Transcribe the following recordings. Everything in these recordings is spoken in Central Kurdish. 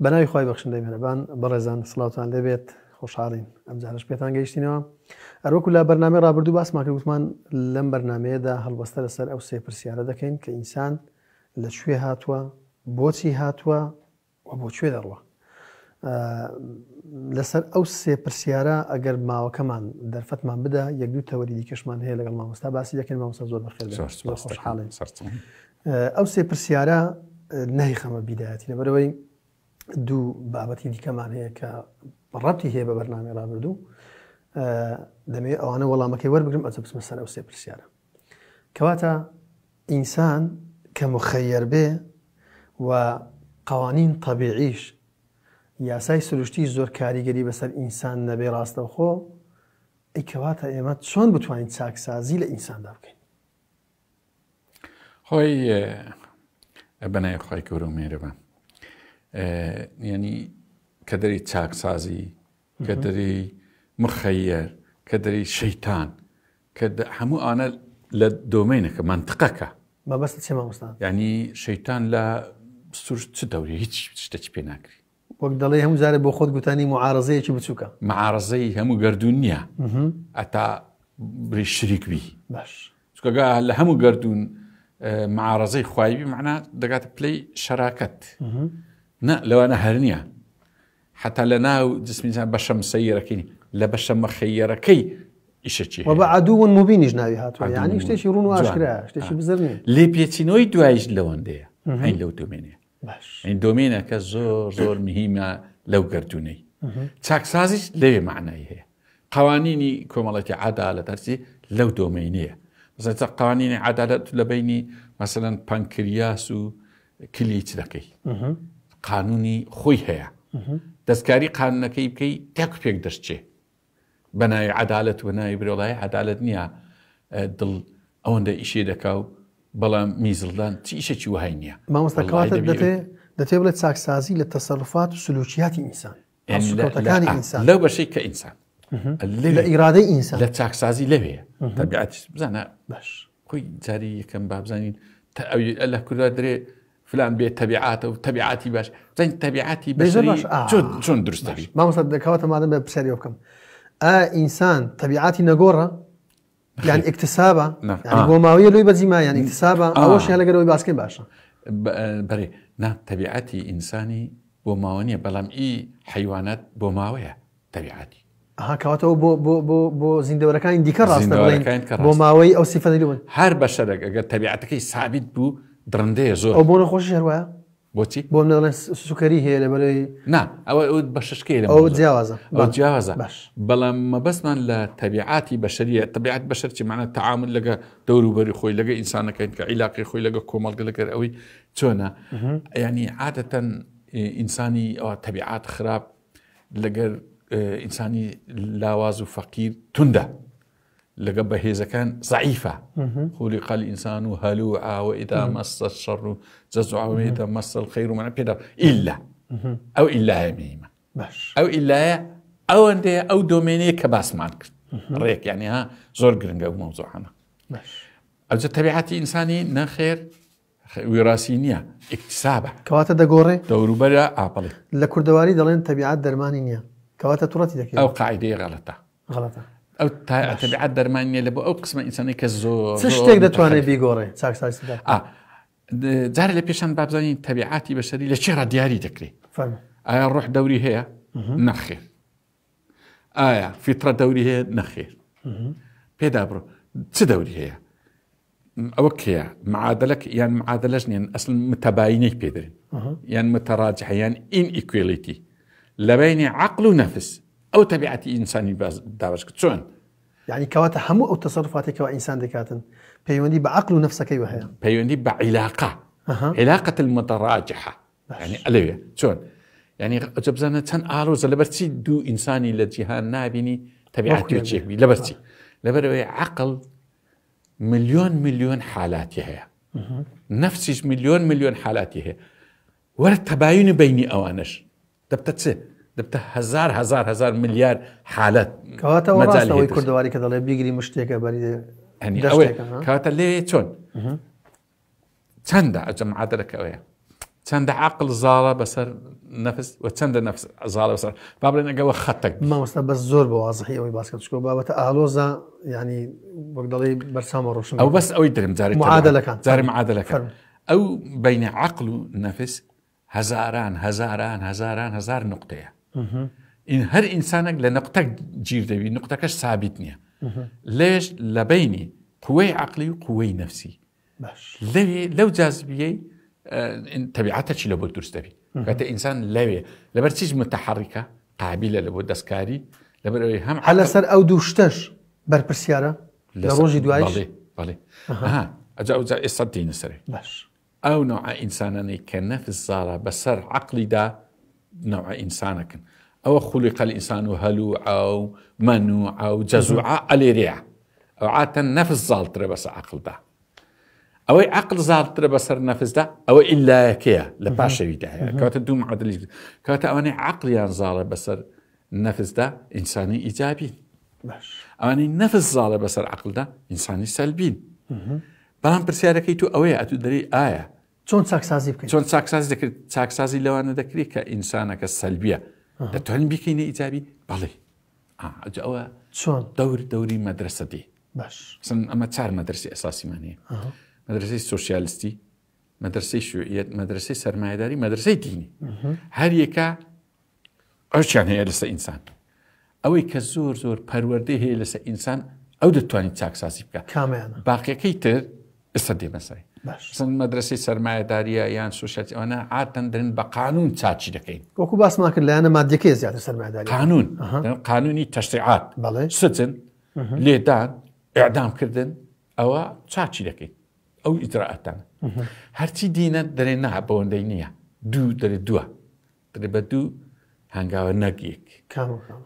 بەناوی خۆی بەخشندەی مێرەبان بەڕێزان سڵاوتان لێبێت خۆشحاڵین ئەم جارش پێتان گەیشتینەوە هەروەکو لە بەرنامەی ڕابردوو باسمان کرد وتمان لەم بەرنمەیەدا هەڵبەستە لەسەر ئەو سێ پرسیارە دەکەین کە ئینسان لەکوێ هاتووە بۆچی هاتووە و بۆکوێ دەڕوە لەسەر ئەو سێ پرسیارە ئەگەر ماوەکەمان دەرفەتمان بدە یەک دوو تەوەری دیکەشمان هەیە لەگەڵ مامۆستا باسی دەکەین مامۆستا زۆر بەخێر بێت خۆشحاڵین ئەو سێ پرسیارە نەهی خەمە بیدایەتی لەبەرەوەی دوو بابەتی دیکەمان هەیە کە ڕەبتی هەیە بە بەرنامەی ڕابردوو دەمەوێت ئەوانە وەڵامەکەی وەربگرم ئەجە بچمە سەر ئەو سێ پرسیارە کەواتە ئینسان کە مخەیەر بێ و قوانین طەبیعیش یاسای سروشتی زۆر کاریگەری بەسەر ئینسان نەبێ ڕاستەوخۆ ئەی کەواتە ئێمە چۆن بتوانین چاکسازی لە ئینساندا بکەین خۆی بەنای خۆی گەورە و میێرەبان یعنی کە دەری چاکسازی کە دەری مخەیەر کە دەری شەیتان کە هەموو ئانە لە دۆمینەکە منطقەکە مەبەستە چێ مامۆستا یعنی شەیتان لە سروشت چ دەوری هیچ شتێکی پێ ناکری وەک دەڵێ هەموو جارێ بۆ خۆت گوتانی معارەزەیەکی بچووکە معارەزەی هەموو گەردوون نییە ئەتا بری شریک بی باش چکەگا لە هەموو گەردوون معارەزەی خوایبی معنا دەگاتە پلەی شەراکەت نه لەوانە هەر نییە حتا لە ناو جسمیزان بەشە مسەیرەکەی لە بەشە مەخەیەرەکەی ئیشەکی و بە عەدوون مبینیش ناوی هاتووە یعنی شتێکی ڕوون و ئاشکرا شتێکی بزر نییە لێ پێچینەوەی دوایش لەوەندەیە هەین لەو دۆمێنێ باش این دۆمێنەکە زۆر زۆر مهمە لەو گەردوونەی چاکسازیش لەوێ معنای هەیە قوانینی کۆمەڵەتی عەدالەت هەرچی لەو دۆمینەیە مثلا قوانینی عەدالەت لە بینی مثلا پانکریاس و کلی چ دەکەی قانونی خۆی هەیە دەستکاری قانونەکەی بکەی تێک پێک دەشتێ بەناوی عەدالەت و ناوی برۆڵای عەدالەت نییە دڵ ئەوەندە ئیشێ دەکا و بەڵام میزڵدان چی ئیشێکی وهای نییە مامۆستا کەواتە دەتێ بڵێت چاکسازی لە تەسەڕوفات و سلوکیاتی ئینسان سوکەوتەکانی ئینسان لەو بەشەی کە ئینسان لە ئیرادەی ئینسان لە چاکسازی لەوەیە تەبیعەتی بزانە باش خۆی جاری یەکەم با بزانین لە کوردوا درێ فلان بێت تەبیعاتە و تەبیعاتی باش زین تەبیعاتی بەشەری چۆن دروستەبی مامۆستا دەکەواتە مادەم بە پرسیاری بکەم ئینسان تەبیعاتی نەگۆڕە يعني اكتسابا يعني بۆ ماوەیە لۆی بەجیما يعني اكتسابا ئەوەشیان لەگەرەوەی باسکەی باشە بەێ نا تەبیعەتی ئینسانی بۆ ماوە نییە بەڵام ئی حیوانات بۆ ماوەیە تەبیعەتی کەواتەوە بۆ زیندەوەرەکانی دیکە ڕاستە بڵێن بۆ ماوەی ئەو سیفەتی لەوە هەر بەشەرێک ئەگەر تەبیعەتەکەی سابت بوو درندەیە زۆر ئەو بۆ نەخۆشی هەروایە بۆچی بۆ منەڵێن سوکەری هەیە لەبەرەوەی نا ئەوە بە ششکەی لە ئەو جیاوازە بەڵام مەبەستمان لە تەبیعاتی بەشەریە تەبیعەت بەشەرچی معنە تەعامل لەگە دەوروبەری خۆی لەگە ئینسانەکەین کە عیلاقی خۆی لەگە کۆمەڵگە لەگەر ئەوەی چۆنە ینی عادەتەن ئینسانی ئەوە تەبیعات خراپ لەگەر ئینسانی لاواز و فەقیر توندە لەگە بەهێزەکان ضعیفە خولق الإنسان هلوعا وإذا مس الشر جزوعا وإذا مس الخير من پێدا إلا ئەو ئیلایە مهمە ئەو ئیلایە ئەوەندەیە ئەو دۆمێنەیە کە باسمان کرد ڕێک یعنی ها زۆر گرنگە و مەوزوعانە ئەوجە تەبیعەتی ئینسانی نەخێر ویراسی نییە ئیکتسابە کەواتە دەگۆڕێ دەوروبەرە ئاپڵێ لە کوردەواری دەڵێن تەبیعەت دەرمانی نییە کەواتە توڕەتی دەکەێت ئەو قاعدەیە غەڵەتە ئەو تەبیعەت دەرمانیە لە بۆ ئەو قسمە ئینسانی کە زۆر چ شتێک دەتوانێت بیگۆڕێ چاکسازیدا جارە لە پێشان بابزانین تەبیعەتی بەشەری لە چێڕە دیاری دەکرێت ئایا ڕۆح دەوری هەیە نەخێر ئایا فیترە دەوری هەیە نەخێر پێدا بڕۆ چ دەوری هەیە ئەوە کەیە معادلەک یان معادلەش نیان ئەسڵ متەباینەی پێدرێن یان متەراجح یان ئینئیکوێلیتی لە بینی عەقڵ و نەفس ئەو تەبیعەتی ئینسانی داواش کرد چۆن يعني کەواتە هەموو ئەو تەسەڕوفاتێکەوە ئینسان دەکاتن پەیوەندی بە عەقڵ و نەفسەکەیوە هەیە پەیوەندی بە عیلاقە عیلاقەت المتەراجحە يعني ئەلەوێ چۆن يعني ئەجە بزانە چەند ئاڵۆزە لەبەرچی دوو ئینسانی لە جیهان نابینی تەبیعەتی چێکبی لەبەرچی لەبەرەوەی عەقڵ ملیۆن حالاتی هەیە نەفسیش ملیۆن حالاتی هەیە وەرە تەباینی بینی ئەوانش دەبتە چ دەبتە هزار ملیار حالەت کەواتەوە ڕاستەوەی کوردەواری کە دەڵێ بیگری مشتێکە بەری هەنی ئەوێ کاتە لێ چۆن چەندە ئەجە معادلەکە ئەوەیە چەندە عقل زاڵە بەسەر نەفس و چەندە نەفس زاڵە بەسەر با بڵێن ئەگەوە خەتێک مامۆستا بەس زۆر بە وازحی ئەوەی باسکە چکۆ بابەتە ئالۆزە ینی وەک دەڵێ بەرسامە ڕۆشن ئەو بەس ئەوەی درم جاری معادلەکان جاری معادلەکان ئەو بینە عقل و نەفس هەزار نقطەیە این هەر ئینسانێک لە نقطەك گیر دەوی نقطەکەش ثابت نییە لێش لە بینی قوەی عقلی و قوەی نەفسی لەو جاذبیەی تەبیعەتەکی لە بۆ دروست دەبی کاتە ئینسان لەوێ لەبەر چیز متحرکە قابلە لە بۆ دەستکاری لەبەرەوەی هەم لەسەر ئەو دوو شتەش بەرپرسیارە لە ڕۆژی دوایش بەڵێ ئەجا ئێستا دینە سەرێ ئەو نوع ئینسانانەی کە نەفس زاڵە بەسەر عقلیدا نوع ئینسانەکەن ئەوە خولق الئینسان و هەلوعە و مەنوعە و جەزوعە ئەلێرەیە ئەو عاتە نەفس زاڵترە بەسەر عقلدا ئەوەی عقل زاڵترە بەسەر نەفسدا ئەوە ئیلایەکەیە لە پاشەویدا هەیە کاتە دوو معادلی کاتە ئەوانەی عقلیان زاڵە بەسەر نەفسدا ئینسانی ئیجابین ئەوانەی نەفس زاڵە بەسەر عقلدا ئینسانی سەلبین بەڵام پرسیارەکەی تو ئەوەیە ئەتو دەری ئایا چۆن چاکسازی بکەین چۆن چاکسازی دەکرێت چاکسازی لەوانە دەکرێت کە ئینسانەکە سەلبیە دەتوانین بیکەینە ئیجابی بەڵێ ئەوە چۆن دەوری مەدرسە دی باش ئەمە چار مەدرسی ئەساسیمانەیە مەدرسەی سۆسیالیستی مەدرسەی شوعیەت مەدرسەی سەرمایەداری مەدرسەی دینی هەر یەکە ئەوچیان هەیە لەسەر ئینسان ئەوەی کە زۆر پەروەردەی هەیە لەسەر ئینسان ئەو دەتوانێت چاکسازی بکە کامەیانە باقیەکەی تر ئێستا دێمەسەری مەدرسەی سەرمایەداریە یان سۆسیالیستی ئەوانە عادەتەن دەرن بە قانون چاچی دەکەین وەکو باسمان کرد لایەنە مادیەکەی زیاتر سەرمایەداری قانونی تەشریعات سجن لێدان ئیعدامکردن ئەوە چاچی دەکەین ئەو ئیجراعاتانە هەرچی دینە دەرێ نەها بەوەندەی نییە دوو دەرێ دووە دەرێ بە دوو هەنگاوە نەگیەک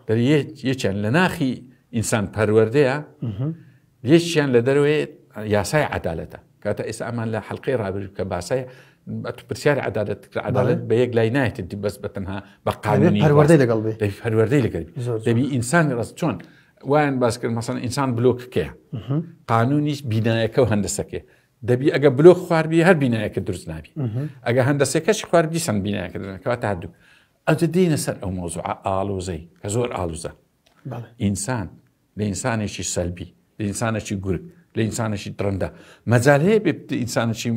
دەرێ یەکیان لە ناخی ئینسان پەروەردەیە یەکیان لە دەروێ یاسای عەدالەتە کاتە ئێستا ئەمان لە حەڵقەی ڕابردوو کە باسای پرسیاری عەدالەت بە یەک لای نایەتی بەس بەتەنها بە قانونی پەروەردەی لەگەڵ بێ پەروەردەی لەگەڵ دەبی ئینسانی ڕاست چۆن وایان باس کرد مەسەڵەن ئینسان بلۆکەکەیە قانونیش بینایەکە و هەندەسەکەی دەبی ئەگە بلۆک خواردبی هەر بینایەکە دروست نابی ئەگە هەندەسەکەش خواردبی سەن بینایەکە دەکەواتە هەردوو ئەوجە دێنە سەر ئەو مۆزوعە ئاڵۆزەی کە زۆر ئاڵوزە ئینسان لە ئینسانێکی سەلبی لە ئینسانێکی گورگ لە ئینسانێکی درەندە مەجال هەیە بێت ئینسانێکی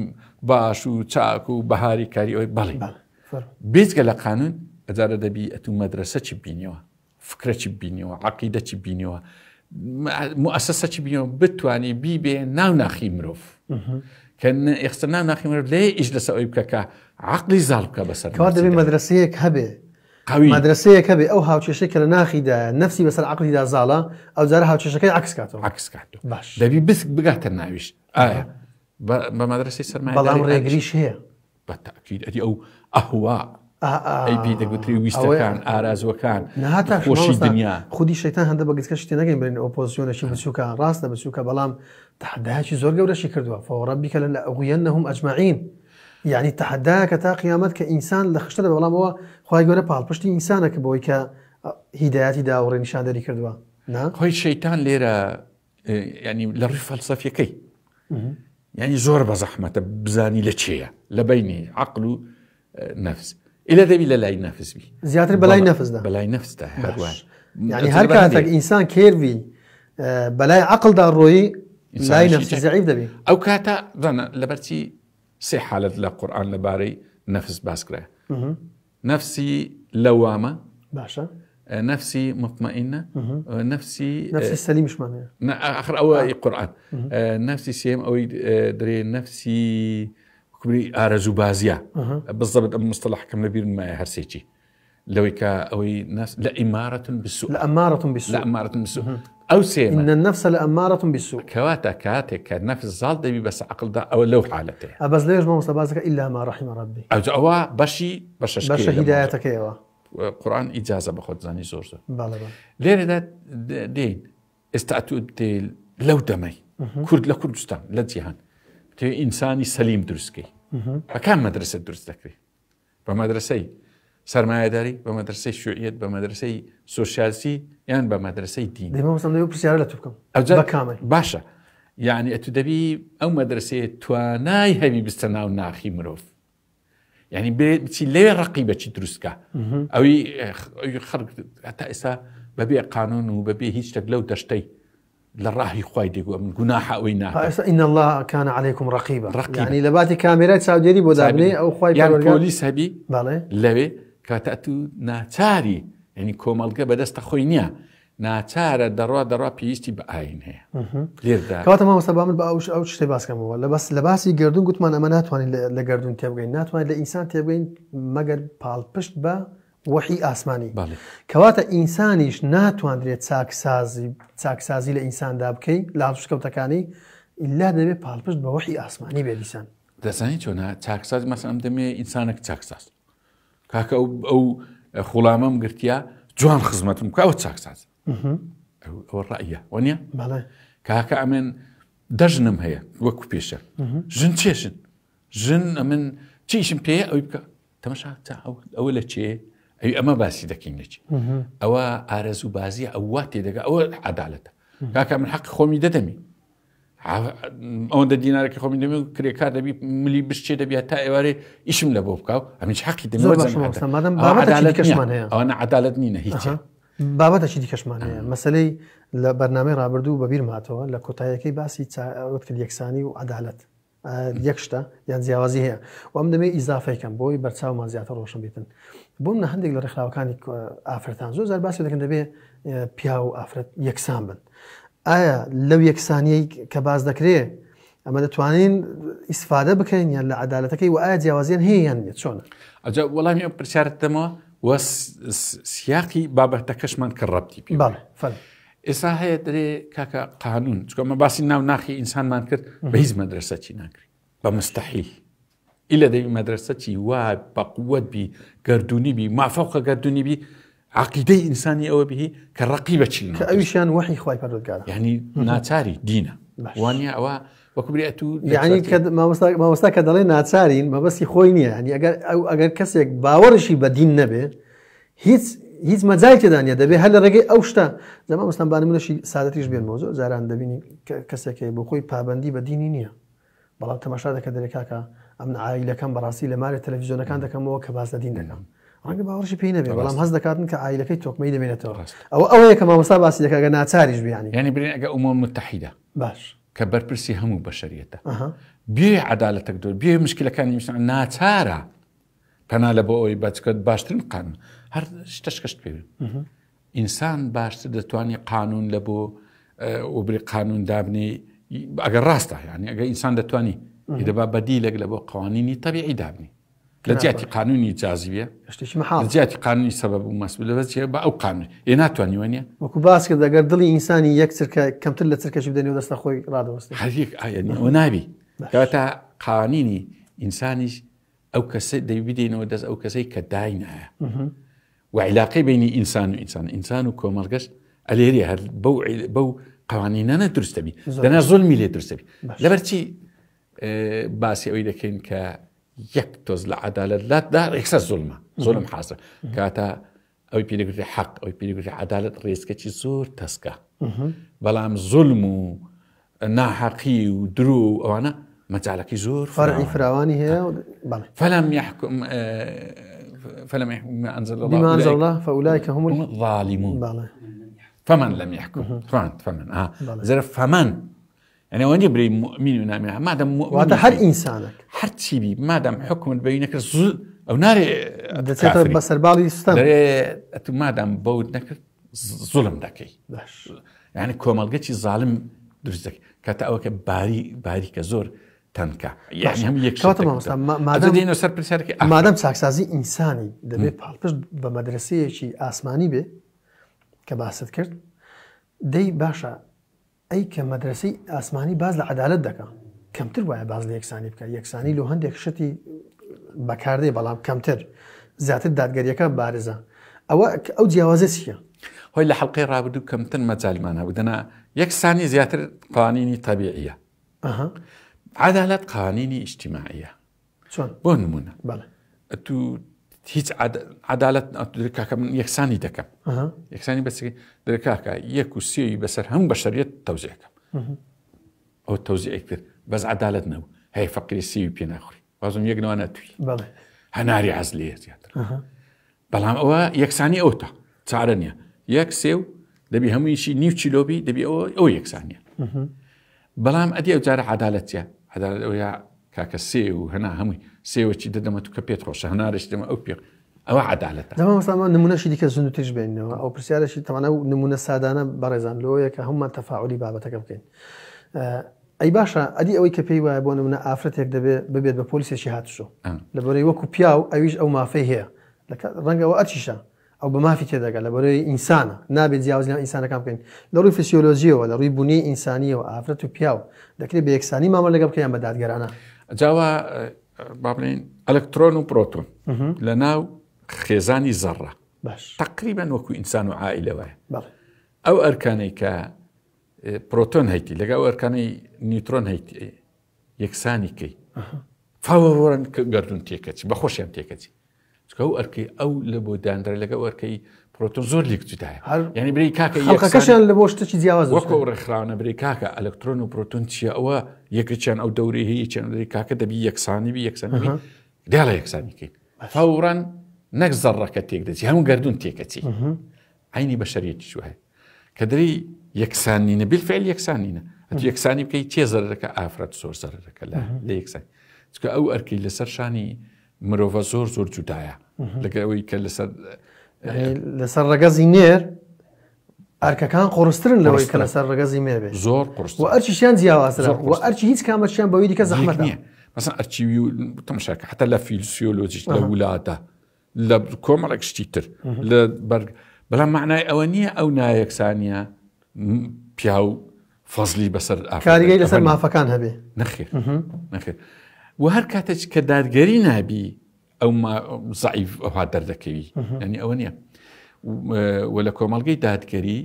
باش و چاک و بەهاری کاری ئەوی بەڵێ بێجگە لە قانون ئەجارە دەبی ئەتو مەدرسە چی بینیەوە فکرەی بینیەوە عەقیدەی بینیەوە مؤسسەی بینیەوە بتوانێ بیبێ ناو ناخی مرۆڤ کە ئێستا ناو ناخی مرۆڤ لێ ئیش لەسەر ئەوی بکە کە عەقلی زاڵ بکە بەسەر کەوا دەبێت مەدرسەیەک هەبێ مەدرسەیەک هەبێ ئەو هاوچێشەی کە لە ناخیدا نەفسی بەسەر عەقلیدا زاڵە ئەو جارە هاوچێشەکەی عەکس کاتەوە باش دەبی بگاتە ناویش ئایا بە مەدرسەی سەرمایەداری بەڵام ڕێگریش هەیە بەتەئکید ئەدی ئەو ئەهوا ئەیبی دەگوتری ویستەکان ئارازوەکان خۆشی دنیا خودی شەیتان هەندە بە گچکە شتێ نەگەین برێن ئۆپۆزیۆنێکی بچووکە ڕاستە بچووکە بەڵام تەحەدایەکی زۆر گەورەشی کردووە فەوڕەبیکە لەئوغویەنەهم ئەجمەعین یعنی تەحەدایەکە تا قیامەت کە ئینسان لە خشتە دەبێ بەڵامەوە خوای گەورە پاڵپشتی ئینسانەکە بۆی کە هیدایەتی دا و ڕێنیشاندەری کردووە خۆی شەیتان لێرە ینی لە ڕووی فەلسەفیەکەی ینی زۆر بە زەحمەتە بزانی لە چێیە لە بینی عەقل و نەفس إلى ذبي لا ينافس بي زيادة بلاي نفس ده بلاي نفس ده يعني هل كانت إنسان كيرفي بلاي عقل ده الروي لا نفس ضعيف ده بي أو كاتا رنا لبرتي سي حالة القرآن لباري نفس باسكرة نفسي لوامة باشا نفسي مطمئنة نفسي السليم مش معناه آخر أول قرآن نفسي سيم أو دري نفسي كبري آرزو بازيا بالضبط مصطلح كم نبير ما هرسيتي لو أوي ناس لأمارة بالسوء لأمارة بالسوء أو سيما إن النفس لأمارة بالسوء كواتا كاتك النفس زال دبي بس عقل ده أو لو حالته أبز ليش ما مصطبازك إلا ما رحم ربي أو بشي هدايتك أيوة قرآن إجازة بخد زاني زور بله ليه ده دين استأتوا الديل لو دمي كرد لكردستان لجيهان إنساني سليم درسكي فكان مدرسة درس ذكري بمدرسة سرمایه‌داری بمدرسة شيوعية بمدرسة سوسيالسي يعني بمدرسة دين دي ما مثلا يو برسيارة لا تبكم بكامل باشا يعني ئەتو دەبی ئەو مەدرسەیە توانای هەبی بستە ناو ناخی مرۆڤ يعني بچی لێ ڕقیبەچی دروستکە ئەوی خەڵک هەتا ئێستا بەبێ قانون و بەبێ هیچ شتێک لەو دەشتەی لە ڕاهی خوای دێگووە من گوناحە ئەوەی ناکە إن الله كان عليكم رقيبا يعني لباتي كاميرات سعودية بۆ دابنێ ئەو خوای يعني پۆلیس هەبی بەڵێ لەوێ کاتە ئەتو ناچاری يعني کۆمەڵگە بەدەستە خۆی نییە ناچارە دەڕوا پێویستی بە ئاین هەیە لێردا کەواتە مامۆستا با من بە ئەو شتێ باسکەمەوە لە باسی گردون گوتمان ئەمە ناتوانین لە گردون تێبگەین ناتوانین لە ئینسان تێبگەین مەگەر پاڵپشت بە وحی ئاسمانی کەواتە ئینسانیش ناتواندرێت چاکسازی لە ئینساندا بکەی لە هەڵسوکەوتەکانی ئیلا دەبێت پاڵپشت بە وحی ئاسمانی بێ دیسان دەزانی چۆنە چاکساز مەسەڵەن دەمێ ئینسانێک چاکساز کاکە ئەو خوڵامەم گرتیا جوان خزمەتم بکە ئەوە چاکساز ئەوە ڕائیە وەنیە کاکە ئەمن دەژنم هەیە وەکو پێشە ژن چێشن ژن ئەمن چیشم پێ ئەوی بکە تەمەشا ئەوە لە چێ ئەوی ئەمە باسی دەکەین لەچی ئەوە ئارەزوو بازیە ئەو وا تێدەگە ئەوە عەدالەتە کاکە من حەق خۆمی دەدەمی ئەوەندە دینارێکی خۆمی دەمی و کرێکار دەبی ملی بشتێ دەبێت تا ئێوارێ ئیشم لە بۆ بکاو ئەمیش حەقی ئەوانە عەدالەت نینە هیچ بابەتەکی دیکەشمان هەیە مەسەلەی لە بەرنامەی ڕابردوو بەبیر ماتەوە لە کۆتاییەکەی باسی کرد یەکسانی و عەدالەت یەک شتە یان جیاوازی هەیە و ئەم دەمێ ئیزافەیەکەم بۆی بەرچاومان زیاتر ڕۆشن بێتن بۆ منە هەندێک لە ڕێکخراوەکانی ئافرەتان زۆر زار باسی دەکەن دەبێ پیا و ئافرەت یەکسان بن ئایا لەو یەکسانیەی کە باز دەکرێت ئەمە دەتوانین ئیسفادە بکەین یان لە عەدالەتەکەی و ئایا جیاوازیان هەیە یان نیە چۆنە ئەجا وەڵامی ئەو پرسیارت دەمەوە وە سیاقی بابەتەکەشمان کە ڕەبتی پێ ئێستا هەیە دەرێ کاکە قانون چکە ئەمە باسی ناو ناخی ئینسانمان کرد بە هیچ مەدرسە چی ناکری بە مستەحیل ئیلە دەوی مەدرسە چی وا بە قووەت بی گەردونی بی مافەوقە گەردونی بی عقیدەی ئینسانی ئەوە بهی کە ڕەقیبە چی کە ئەویشیان وحی خوای پەروەردگارە یعنی ناچاری دینە وانە ئەوە وەکو برێت و یعنی مامۆستا کە دەڵێ ناچارین مەبەستی خۆی نییە هەنی ئەگەر کەسێک باوەڕشی بە دین نەبێ هیچ مەجای تێدانە دەبێت هەر لە ڕێگەی ئەو شتە زەمان مستەمبانی منەشی سادەتیش بێنەوە زۆر جاران دەبینی کەسێکی بۆ خۆی پابەندی بە دینی نییە بەڵام تەماشا دەکە دەرێکاکە ئەم عائیلەکەم بەڕاستی لە مارێ تەلەڤیزیۆنەکان دەکەمەوە کە باز لە دین دەکەم ڕەنگە باوەڕشی پێی نەبێت بەڵام هەست دەکاتن کە عائیلەکەی تۆکمەی دەمێنێتەوە ئەوەیە کە مامۆستا باسی دەکە ئەگە ناچاریش بیانی یعنی برێن ئەگە ئومەم متحیدە باش کە بەرپرسی هەموو بەشەریەتە بێ عەدالەتێک دۆ بێ مشکلەکانی میشن ناچارە پەنا لە بۆ ئەوی بچکەت باشترین قانون هەر شتەش کەشت پێ ئینسان باشتر دەتوانێت قانون لە بۆ وبری قانون دابنی ئەگەر ڕاستە یعنی ئەگە ئینسان دەتوانی دەبا بەدیلێک لە بۆ قوانینی تەبیعی دابنی لە جیاتی قانونی جازیبیە لە جیاتی قانونی سەبەب و مەسبب لەبەر بە ئەو قانون ناتوانانی وانە وەکو باس کرد ئەگەر دڵی ئینسانی یەک چرکە کەمتر لە چرکەشی بدەنی و دەستە خۆی ڕادەوەستی هەریەک ئەوە نابی کەواتە قوانینی ئینسانیش ئەو کەسە دەیبیدێنەوە دەست ئەو کەسەی کە داینایە وعلاقەی بینی ئینسان و کۆمەڵگەش ئەلێری هەر بەو قوانینانە دروستەبی دەنا زۆلمی لێ دروستەبی لەبەرچی باسی ئەوی دەکەین کە یەک تۆز لە عەدالەتدا ڕێکسە زۆلم حاصل کاتە ئەوی پێدەگوتری حەق ئەوی پێدەگوتری عەدالەت ڕێزکەی زۆر تەسکە بەڵام زۆلم و ناحەقی و درۆ و ئەوانە مەجالەکەی زۆر فەرعی فراوانی هەیە فەلەم يحكم ما أنزل الله فأولئك هم الظالمون فمن لم يحكم فمن يعني وين يبري مؤمن ونامي ما دام مؤمن وهذا هر إنسانك هر تشيبي ما دام حكم بينك أو ناري كافري بس البالي يستم ما دام بود نكر ظلم دكي يعني كومال جتشي ظالم درزك كاتا أوك باري كزور تنكا يعني هم يكشف ما دام ساكسازي إنساني دبي بالبش بمدرسة شيء آسماني به كباسط كرد دي باشا أي كمدرسة آسماني باز لعدالة دكا كم تر وعي باز ليكساني بكا يكساني لو هندك شتي بكاردي بلام كم تر زيادة دادگريكا بارزة أو جوازسية هاي الحلقة رابدو كم تر مجال معنا بدنا يكساني زيادة قوانيني طبيعية عدالة قوانيني اجتماعية شلون؟ بون نمونة بله تو هیچ عدالت درکاکە من یەکسانی دەکەم یەکسانی بەس درکاکە یەک و سێوی بەسەر هەموو بەشەریەت تەوزیەکەم ئەو تەوزیعی کرد بەس عەدالەت نەبوو هەیە فەقیری سیوی پێ ناخوری بازم یەک نەوە نەتووی هەناری حەز لێ زیاتر بەڵام ئەوە یەکسانی ئەوتە چارە نییە یەک سێو دەبی هەموویشی نیو چیلۆبی دەبی ئەو یەکسانیە بەڵام ئەدی ئەو جارە عەدالەتیە عەدالەت ئەوە کاکە سێ و هەنا هەمووی سێوەکی دەدەمە تو کە پێت خۆشە هەنارش دەمە ئەو پێ ئەوە عەدالەتە دەمەسامان نمونەشی دیکە زوندتیش بێنەوە ئەو پرسیارەشی تەمانە و نمونە سادانە بەڕێزان لۆیە کە هەمومان تەفاعلی بابەتەکە بکەین ئەی باشە ئەدی ئەوەی کە پێی وایە بۆ نمونە ئافرەتێک دەبێت ببێت بە پۆلیسێکی هاتوشۆ لەبەرەوەی وەکو پیا و ئەویش ئەو مافەی هەیە ڕەنگەوە ئەرچیشە ئەو بە مافی تێدەگە لەبەرەوەی ئینسانە نابێت جیاوازی ئینسانەکان بکەین لە ڕووی فسیۆلۆژیەوە لە ڕووی بوونی ئینسانیەوە ئافرەت و پیا و دەکرێت بە یەکسانی مامەڵ لەگەڵ بکەیان بە دادگەرانە جاوا با بڵێن ئەلکترۆن و پرۆتۆن لە ناو خێزانی زەڕە تقریبا وەکو ئینسان و عائیلەوەیە ئەو ئەرکانەی کە پرۆتۆن هەیتی لەگە ئەو ئەرکانەی نیوترۆن هەیتی یەکسانی کەی فاوەڕۆن کە گەردون تێکەچی بەخۆشیان تێکەچی چکە ئەو ئەرکەی ئەو لە بۆ دانرە لەگە ئەرکەی پرۆتۆن زۆر لێک جودایە یعنی بری کاکە یەکەکەشیان لە بۆ شتێکی جیاواز وەکو ئەو ڕێکخراوانە بری کاکە ئەلکترۆن و پرۆتۆن چییە ئەوە یەکێکیان ئەو دەوری هەیە چەند بری کاکە دەبی یەکسانی بی یەکسانی دیاڵە یەکسانیکەین فاوڕان نەک زەڕەکە تێک دەچی هەموو گەردون تێکەچی عینی بەشەریەتیش وایە کە دەری یەکسانینە بالفعل یەکسانینە ئەتو یەکسانی بکەی چێ زەرەکە ئافرەت زۆر زەرەکە لە یەکسانی چکە ئەو ئەرکەی لەسەر شانی مرۆڤە زۆر زۆر جودایە لەگە ئەوەی کە لەسەر ڕەگەزی نێر ئەرکەکان قڕسترن لەوەی کە لەسەر ڕەگەزی مێ بێت زۆر قرس و ئەرچیشیان جیاوازرە و ئەرچی هیچ کامەشیان بەوەی دیکە زەحمەت نییە مەسەن ئەرچی تەماشاکە حتا لە فیلسیۆلۆجیش لە وڵاتە لە کۆمەڵێک شتی تر لە بەرگ بەڵام معنای ئەوە نییە ئەو نایەکسانیە پیا و فەزلی بەسەر کاریگەی لەسەر مافەکان هەبێ نەخێر و هەر کاتێک کە دادگەری نابی ئەو زعیف ئەوها دەردەکەوی ینی ئەوە نییە و لە کۆمەڵگەی دادگەری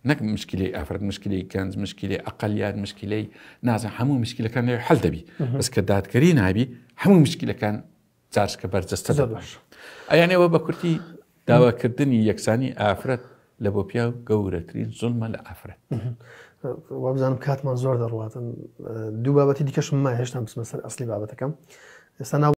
نەک مشکلەی ئافرەت مشکلەی گەنج مشکلەی ئەقەلیات مشکلەی نازە هەموو مشکلەکان لێ حەل دەبی بەس کە دادگەری نابی هەموو مشکلەکان جارشکە بەرجەستە دەباش ئەیان ئەوە بە کورتی داواکردنی یەکسانی ئافرەت لە بۆ پیا و گەورەترین زوڵمە لە ئافرەت وا بزانم کاتمان زۆر دەڕواتن دوو بابەتی دیکەشم ما هێشتا بچمە سەر ئەسلی بابەتەکەم ئێستا ناو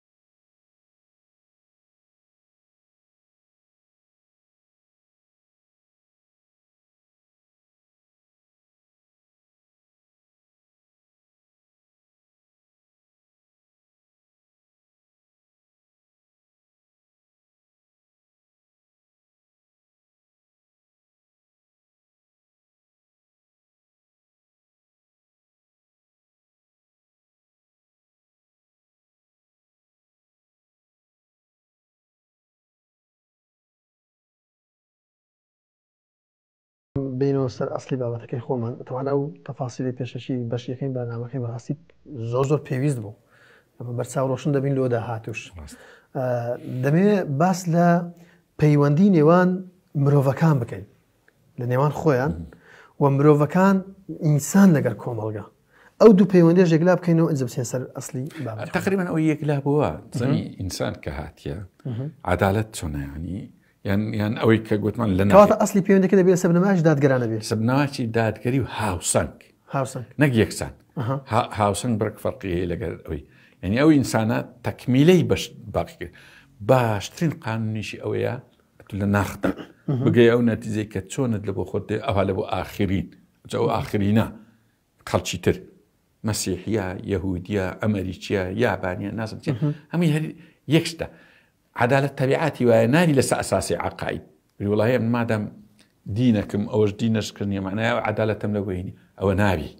بینەوە سەر ئەسلی بابەتەکەی خۆمان تەوان ئەو تەفاسیلی پێشەشی بەشیەکەی بەنامەکەی بەڕاستی زۆر پێویست بوو بەرچاو ڕۆشن دەبین لۆدا هاتوش دەمەوێت باس لە پەیوەندی نێوان مرۆڤەکان بکەین لە نێوان خۆیان و مرۆڤەکان ئینسان لەگەر کۆمەڵگە ئەو دوو پەیوەندی ژێگلا بکەینەوە ئەنج بچین سەر ئەسلی بابەت تقریبا ئەو یەکلا بووە زەمی ئینسان کە هاتیە عەدالەت چۆنە ینی یان ئەوەی کە گوتمان لە کەواتە ئەسلی پەیوەندەکە دەبێت سەبنەماش دادگەرانە بێت سەبنەماچی دادگەری و هاوسەنگ نەک یەکسان هاوسەنگ بڕک فەرقی هەیە لەگەر ئەوەی یعنی ئەو ئینسانە تەکمیلەی باقی کرد باشترین قانونیشی ئەوەیە لە ناخدا بگەی ئەو نەتیجەی کە چۆنت لە بۆ خۆت ئەوها لە بۆ ئاخرین ئەو ئاخرینە خەڵکی تر مەسیحیە یەهودیە ئەمریکیە یابانیە نازم هەمووی هەر یەک شتە عەدالەت تەبیعاتی وایە ناری لەسەر ئەساسی عەقاید وڵاهی من مادام دینەکەم ئەوەش دینەشکردنیە معنایە عەدالەتم لە بۆینی ئەوە نابی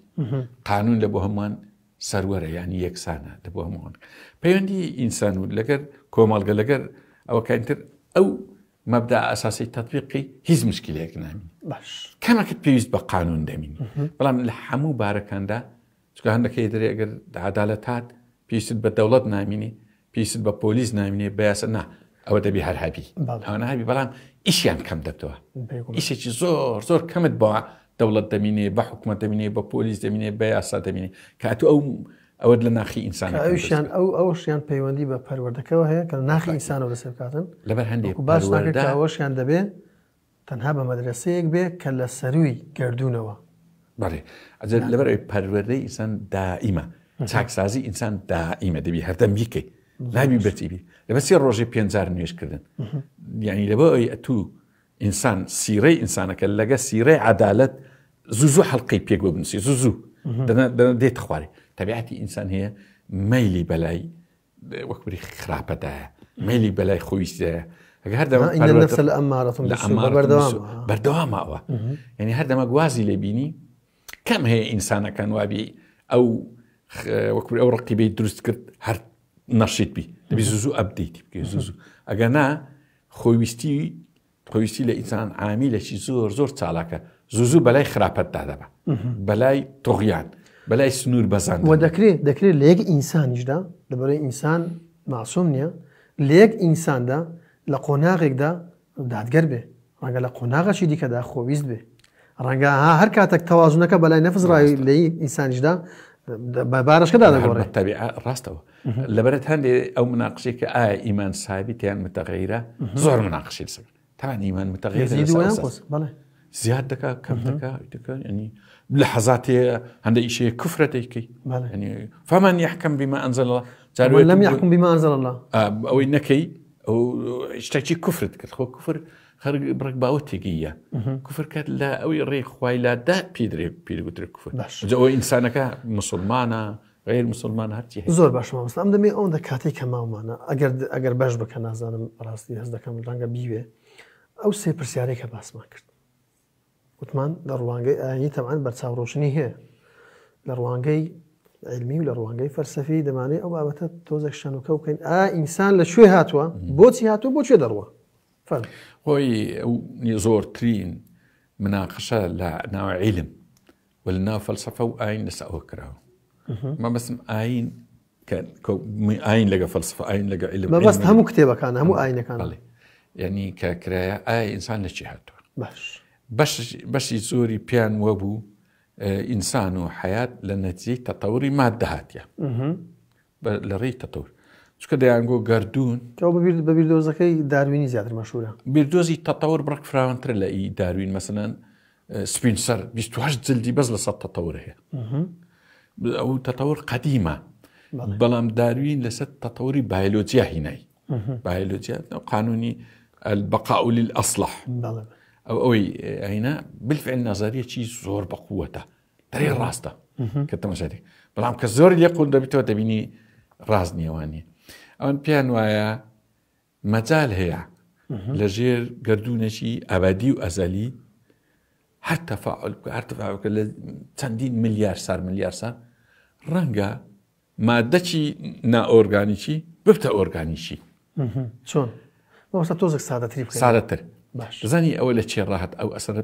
قانون لە بۆ هەمووان سەروەرە ینی یەکسانە لە بۆ هەمووان پەیوەندی ئینسان و لەگەر کۆمەڵگە لەگەر ئەوە کەنتر ئەو مەبدا ئەساسی تەطبیقی هیچ مشکلەیەک نامین کەمەکەت پێویست بە قانون دەمین بەڵام لە هەموو بارەکاندا چکە هەندەکەی دەرێ ئەگەر عەدالەت هات پێویست بە دەوڵەت نامینی پێویست بە پۆلیس نامینێ بەیاسە نا ئەوە دەبی هەر هەبی ئەوە نهبی بەڵام ئیشیان کەم دەبتەوە ئیشێکی زۆر زۆر کەمت بە دەوڵەت دەمینێ بە حکومەت دەمینێ بە پۆلیس دەمینێ بە یاسا دەمینێ کاتو ئەوە لە ناخی ئینسان ئەوشیان پەیوەندی بە پەروەردەکەەوە هەیە کە ناخی ئینسانەوە لەسەر بکاتن لەبەر هەندێک باشەوەشیان دەبێت تەنها بە مەدرسەیەک بێ کە لە سەروی گردوونەوە بەڵێ لەبەرەوەی پەروەردەی ئینسان دائیمە چاکسازی ئینسان دائیمە دەبی هەردەم بیکەی نابی بەرچیبی لەبەر سێ ڕۆژێ 5,000 نوێژکردن یعنی لەبەرەوەی ئەتوو ئینسان سیرەی ئینسانەکە لەگە سیرەی عەدالەت زوو هەڵقەی پێک بۆ بنووسی زوو دەنا دێت خوارێ تەبیعەتی ئینسان هەیە مەیلی بەلای وەکبری خراپەدایە مەیلی بەلای خۆیشتایە ئەگە هەردەمە بەردەوامەوە یعنی هەردەمە گوازی لێ بینی کەم هەیە ئینسانەکان وابی ئەو وەکبری ئەو ڕقیبەی دروست کرد هەر نەشیت بی دەبی زوو ئەبدەیتی بکەی زوو ئەگە نا خۆویستی لە ئینسان عامیلێکی زۆر چالاکە زوو بەلای خراپەتدا دەبە بەلای تۆغیان بەلای سنوور بەزان و دەکرێت لە یەک ئینسانیشدا لەبەرەوەی ئینسان معسووم نییە لە یەک ئینساندا لە قۆناغێکدا دادگەر بێ ڕەنگە لە قۆناغەشی دیکەدا خۆویست بێ ڕەنگە هەر کاتێک تەوازونەکە بەلای نەفزڕایی لە ئینسانیشدا بارشکەدا دەگۆڕێت تەبیعە ڕاستەوە لەبەرەت هەندێ ئەو مناقشەی کە ئایا ئیمان سابی تیان متەغەیرە زۆر مناقشی لەسەر تاوان ئیمان متەغەیر زیاد دەکات کەم دەکات ینی لە حەزات هەیە هەندێک ئیشەیە کوفرە دەیکەی فمن يحكم بما أنزل الله لم يحكم بما أنزل الله ئەوەی نەکەی ئەو شتێکی کوفرت کرد خۆ کوفر بڕک باوەتێکیە کوفر کرد لە ئەوەی ڕێخوای لادا پێدرێ کوفر ئەوە ئینسانەکە مسلمانە غیر مسلمان هەرچی زۆر باش مامۆستا ئەم دەمێ ئەوەندە کاتێک کە ماومانە ئەگەر بەش بکە نازانم ڕاستی هەست دەکەم ڕەنگە بیوێ ئەو سێ پرسیارێکە باسمان کرد وتمان لە ڕوانگەی ئاینی تەمان بەرچاوڕۆشنی هەیە لە ڕوانگەی علمی و لە ڕوانگەی فەلسەفی دەمانێت ئەو بابەتە تۆزێک شانوکە بکەین ئینسان لە شوێ هاتووە بۆچی هاتووە بۆ کوێ دەڕوە خۆی ئەو زۆرترین مناقشە لە ناوە عیلم و لە ناو فەلسەفە و ئاین لەسەر ئەوە کراوە ما بەسم ئاین ئاین لەگە فەلسەفە ئاین لەگە عیلم مەبەست هەموو کتێبەکان هەموو ئاینەکان یعنی کە کرایە ئایا ئینسان لە چی هاتووە بەشی زۆری پیان وەبوو ئینسان و حیات لە نەتیجەی تەتەوری مادە هاتیە لە ڕێی تەتەور چکە دەیانگۆ گەردوون بە بیردۆزەکەی داروینی زیاتر مەشهورە بیردۆزی تەتەور بڕک فراوانترە لە ئی داروین مەسەلەن سپینسەر 28 جلدی بەس لە سەد تەتەور هەیە ئەو تەتەور قەدیمە بەڵام داروین لەسەر تەتەوری بایۆلۆجیا هینایی بایۆلۆجیا قانونی البقاء للأصلح ئەوەی هینا بالفعل نظریەکی زۆر بەقووەتە دەرێ ڕاستە کە تەماشاێک بەڵام کە زۆری لێ قوڵ دەبیتەوە دەبینی ڕاز نیێوانیە ئەوەن پیان وایە مەجال هەیە لە ژێر گەردوونەشی ئابادی و ئەزەلی هەر تەفاعلکە لە چەندین ملیار سار ڕەنگە مادەی نائۆرگانیکی ببتە ئۆرگانیشی چۆن مەوەستا تۆزێک سادەتر زانی ئەوە لە چێ ڕاهات ئەو ئەسەرە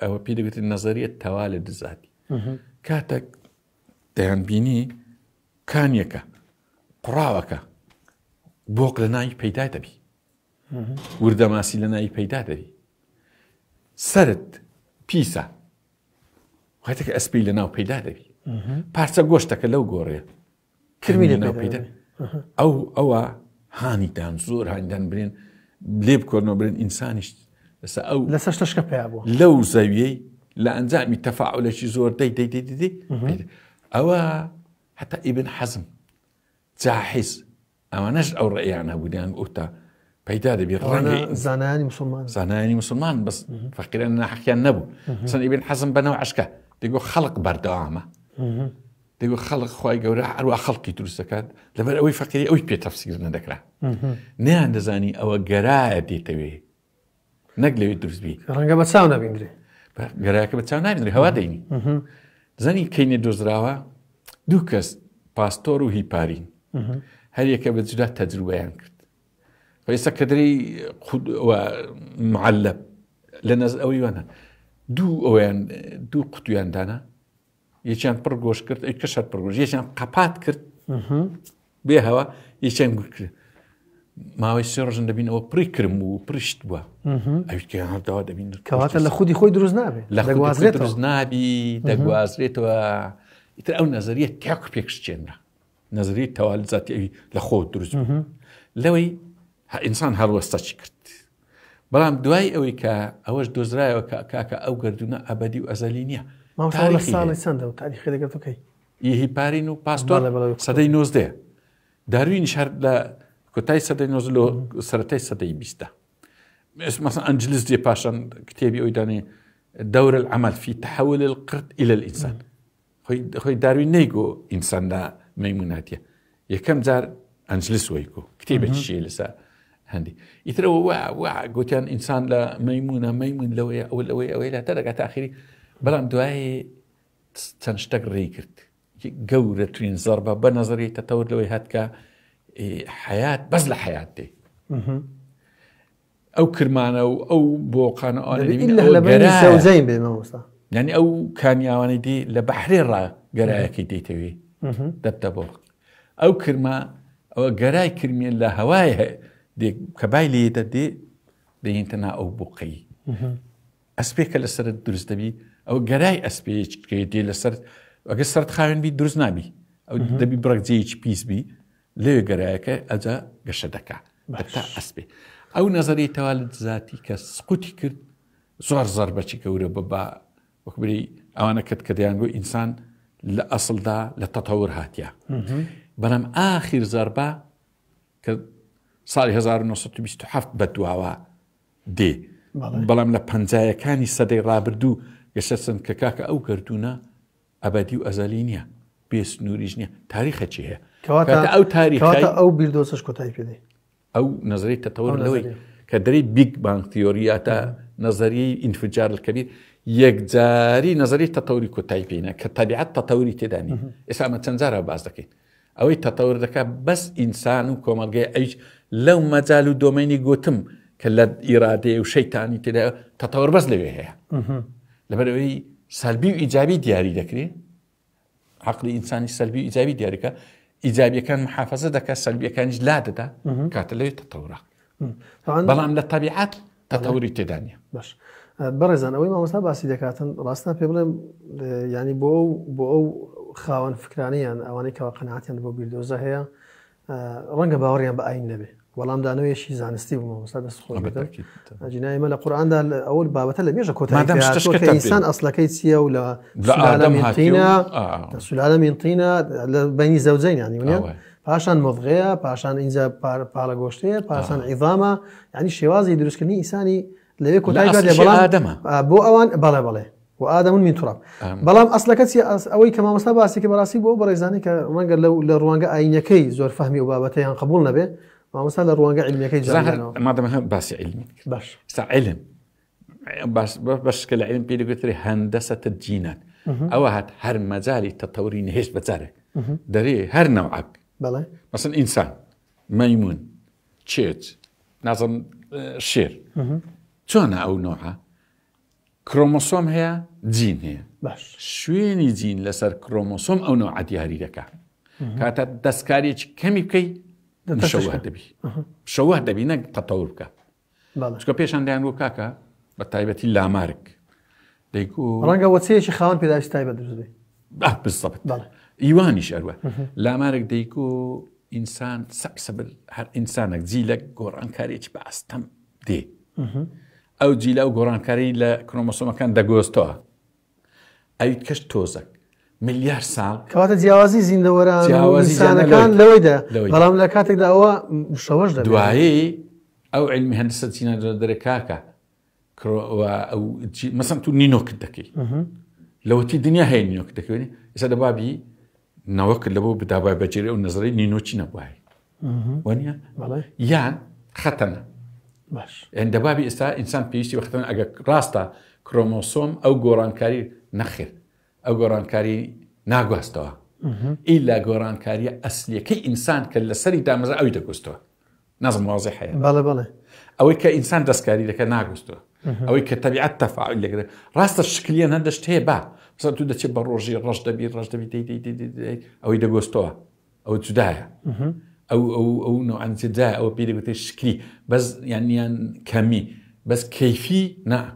ئەوە پێ دەبێت نەزەریەت تەوا لە دزاتی کاتێک دەیان بینی کانیەکە قوڕاوەکە بۆق لە ناوی پەیدا دەبی وردەماسی لە ناوی پەیدا دەبی سرت پیسە واتێکە ئەسپی لە ناو پەیدا دەبی پارچە گۆشتەکە لەو گۆڕێ کرمی لە ناو پەیدا ئەوە هانیدان زۆر هانیدان برێن لێ بکۆنەوە برێن ئینسانیش لەسەر شتەشکە پێیا بووە لەو زەویەی لە ئەنجامی تەفاعولێکی زۆر دەی ئەوە حتا ئیبن حەزم جاحیز ئەوانەش ئەو ڕێیان هەبوودیان ئوتا پەیدا دەبی ڕەنگە زانایانی مسلمان بەس فەقیران ناحەقیان نەبوو چەند ئیبن حەزم بەنەوە عەشکە دەیگۆ خەڵق بەردەوامە دەیگۆ خەڵق خۆی گەورە هەروە خەڵقی دروست دەکات لەبەر ئەوەی فەقیری ئەوی پێ تەفسیر نەدەکرا نەیان دەزانی ئەوە گەرایە دێتەوێ نەک لەوێ دروست بی ڕەنگە بە چاو نەبیندرێ گەرایەکە بە چاو نابیندرێ هەوا دەینی زانی کەینێ دۆزراوە دوو کەس پاستۆر و هیپارین هەر یەکە بە جودا تەجروبەیان کرد ئێستا کە دەری معەلەب لە نەز ئەوەی وانە دوو قوتویان دانا یەکیان پڕ گۆش کرد ئەی کەشەر پڕ گۆش یەکیان قەپات کرد بێ هەوا یەکیان گوت کرد ماوەی سێ ڕۆژن دەبین ئەوە پڕی کرم و پرشت بووە ئەویکیان هەرداوا دەبین کەواتە لە خودی خۆی دروست نابێت لە دروست نابی دەگوازرێتەوە ئیتر ئەو نەزەریە تاک پێکشتێنرا نەزەری تەواو زاتی ئەوی لە خۆ دروست لەوەی ئینسان هەڵوەستەچی کرد بەڵام دوای ئەوەی کە ئەوەش دۆزرایەوە کاکە ئەو گەردونە ئەبەدی و ئەزەلی نییە مامۆستا ساڵی چەندە و تاریخی دەگەێتەکەی هیپارین و پاستۆر سەدەی 19 داروینیش هەر لە کۆتای سەدەی 19 سەرەتای سەدەی 20 مثلا ئەنجلس دێ پاشان کتێبی ئەوی دانێ دور العمل في تحول القرد إلى الإنسان خوي داروين نيجو إنسان لا ميموناتيا يكم زار أنجلس ويكو كتيبة الشيء لسا هندي يترى وا قوتيان إنسان لا ميمون لويا أو لا ترى تأخيري بلام دواي تنشتغل ريكرت جورة ترين ضربة بنظرية تطور لوي هاتكا حياة بس لحياة دي أو كرمانة أو بوقانة إلا لبني زوجين بالموسى يعني أو كان يواني دي لبحرير را قرايا كي دي توي دبتا بوق أو كرما أو قراي كرمي لا هواي دي كبايلي دي ينتنا أو بوقي أسبيك لسر الدرس دبي أو قراي أسبيك كي دي لسر وقصرت خاين بي درس نابي أو دبي برك زيج بيس بي ليه قرايك أجا قشدكا دبتا أسبي أو نظرية توالد ذاتي كسقوتي كرد زور ضربة كورة بابا وكبري أو أنا كديانجو إنسان لأصل دا لتطور هاتيا بلام آخر ضربة كصالي 1927 بدواوا دي بلام لبنزايا كاني صدي رابردو يسسن كاكا أو كردونا أبدي وأزالينيا بيس نوريجنيا تاريخها هي كواتا أو تاريخي كواتا أو بيردوسش كوتاي بيدي أو نظرية التطور اللوي كدري بيج بانك ثيورياتا نظرية انفجار الكبير يجزاري نظرية تطوري كتايبينا كطبيعة تطوري تداني إسا تنزارها بازدكين أو التطور ذكا بس إنسان وكومالجي أيش لو ما زالوا دوميني قوتم كلا إرادة وشيطاني تدا تطور بس لويها لبروي سلبي وإيجابي دياري ذكري عقل إنساني سلبي وإيجابي دياري إيجابي كان محافظة ذكا سلبي كان جلادة كاتلوي تطورا بلام للطبيعات تطوري تداني باش برزان أوي ما مسابقة دكاتن راسنا في بلام يعني بو خاون فكرانيا أواني كقناعتي بو بيردوزة هي رنجة باوريا بأين نبي والله دانوي شيء زانستي بو مسابقة سخوة جناي مال القرآن ده أول بابة اللي بيجا كوتا كإنسان أصلا كيتسيا ولا سلالة من طينة سلالة من طينة بين زوجين يعني ونيا پاشان مضغية پاشان إنجا بالاغوشتية پاشان عظامة يعني الشوازي دروس كني إنساني لبي كوتاي قال يا بلام بو أوان بلا وآدم من تراب بلام أصلا كتسي أوي كما مصاباسي كبراسي بو بريزاني كرانجا لو لروانجا أينكي زور فهمي وبابتي قبولنا به ما مثلا لروانجا علميكي ظاهر ما دام بس علمي باش علم بس كالعلم بيدقتري هندسة الجينات أو هر مجالي تطوري نهيش بتزارك دري هر نوعك بله مثلا إنسان ميمون تشيت نظم شير شونا أو نوعها كروموسوم هي جين هي باش شويني جين لسر كروموسوم أو نوع دياري لك كاتا دسكاري كمي بكي مشوه دبي مشوه دبي نك تطور بك بله شكو بيش عندي عنو كاكا بتايبتي لا مارك ديكو رانجا وتسيشي خاون بيداش تايبة درزبي بالضبط بله إيوانيش أروى لا مارك ديكو إنسان سبسبل هر إنسانك جيلك قرآن كاريش بأستم دي أو جيلا أو قرآن كاري لكروموسوم كان داغوستوها أو يتكش توزك مليار سال كواتا جياوازي زين دوران إنسان كان لويدا بلام لكاتك دا هو مشوش دا دواهي أو علم هندسة جينا دركاكا أو مثلا تو نينوك دكي لو تي الدنيا هي نينوك دكي إذا دبابي نوك لبو بدابا بجري والنظري نينوتشي نبواهي وانيا يان ختنا باش عند بابي إنسان بيشتي وقتنا أجا راستا كروموسوم أو قرانكاري نخر أو قرانكاري ناقوستوا إلا قرانكاري أصلية كي إنسان كلا سري دامز أو يدقوستوا نظم واضح يعني بله أو كإنسان دسكاري لك ناقوستوا أو كطبيعة تفاعل لك راستا الشكلية هندش تهبا مثلا تبدأ تبى روجي الرجل دبي دي أو يدقوستوا أو تدايا أو نوع انتداء أو بيدقوت الشكلي بس يعني كمي بس كيفي نعم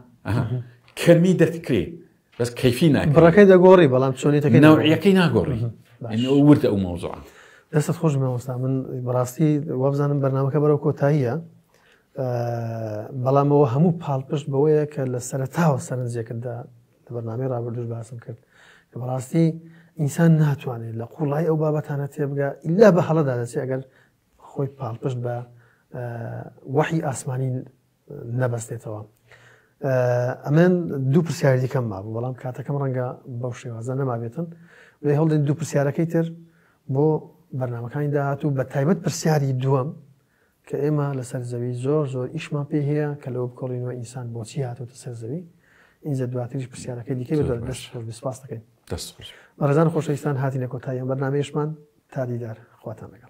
كمي دتكري بس كيفي ناكري بركة دقوري بلام شوني تكين نوعية كي ناقوري يعني ورد أو موضوع لسه تخرج من من براستي وابزان برنامج كبر وكوتاهية بلام هو همو بالبش بويا كالسرطة والسرنزية كده لە بەرنامەی ڕابردوش باسم کرد کە بەڕاستی ئینسان ناتوانێت لە قوڵای ئەو بابەتانە تێبگا ئیلا بە هەڵەدا دەچێت ئەگەر خۆی پاڵپشت بە وحی ئاسمانی نەبەستێتەوە. ئەمن دوو پرسیاری دیکەم مابوو بەڵام کاتەکەم ڕەنگە بەو شێوازە نەمابێتن لێ هەڵدەین دوو پرسیارەکەی تر بۆ بەرنامەکانی داهاتوو بە تایبەت پرسیاری دووەم کە ئێمە لەسەر زەوی زۆر ئیشمان پێ هەیە کە لەوە بکۆڵینەوە ئینسان بۆچی هاتووتە سەر زەوی اینجا دواتریش پرسیارەکەی دیکەی بە دەست سپاس دەکەین. بەڕێزان خۆشەویستان هاتینە کۆتایی ئەم بەرنامەیەشمان تا دیدار خواتان لەگەڵ.